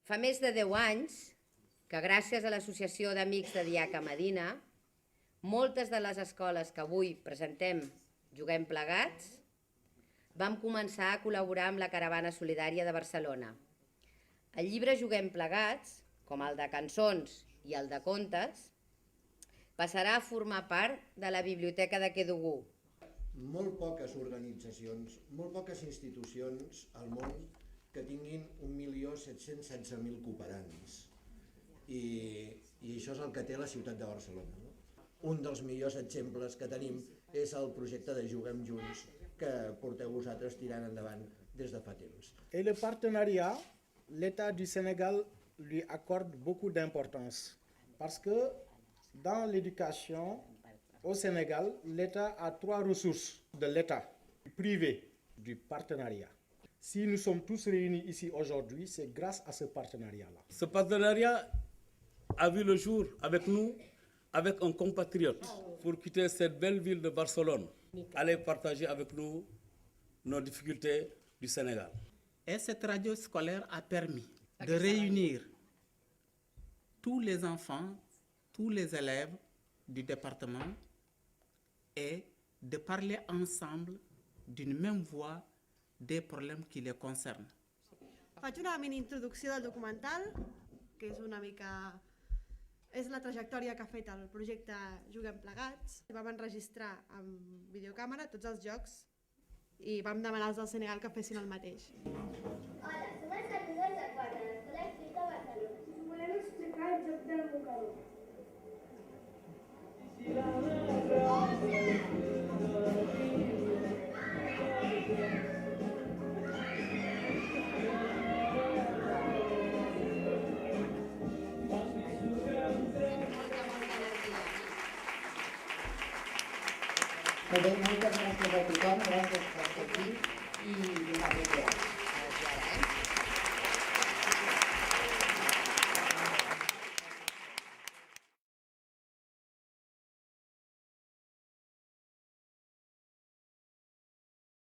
Fa més de 10 anys que gràcies a l'Associació d'Amics de Diaca Medina, moltes de les escoles que avui presentem Juguem Plegats vam començar a col·laborar amb la Caravana Solidària de Barcelona. El llibre Juguem Plegats, com el de cançons i el de contes, passarà a formar part de la Biblioteca de Quedugú. Molt poques organitzacions, molt poques institucions al món que tinguin 1.716.000 cooperants. I això és el que té la ciutat de Barcelona. Un dels millors exemples que tenim és el projecte de Juguem Junts que porteu vosaltres tirant endavant des de fa temps. Et le partenariat, l'État du Sénégal lui accorde beaucoup d'importance parce que dans l'éducation au Sénégal, l'État a 3 ressources de l'État, du privé, du partenariat. Si nous sommes tous réunis ici aujourd'hui, c'est grâce à ce partenariat-là. Ce partenariat a vu le jour avec nous, avec un compatriote, pour quitter cette belle ville de Barcelone, aller partager avec nous nos difficultés du Sénégal. Et cette radio scolaire a permis de réunir tous les enfants, tous les élèves du département et de parler ensemble d'une même voix des problèmes qui les concernent. Faig una mini introducció del documental, que és una mica... és la trajectòria que ha fet el projecte Juguem Plegats. Vam enregistrar amb videocàmera tots els jocs i vam demanar als del Senegal que fessin el mateix. Hola, som els servidors de 4 de l'Escola Escrita Barcelona. Volem explicar el joc del mocador. Molt bé, moltes gràcies a tothom, gràcies per estar aquí i donar-li gràcies.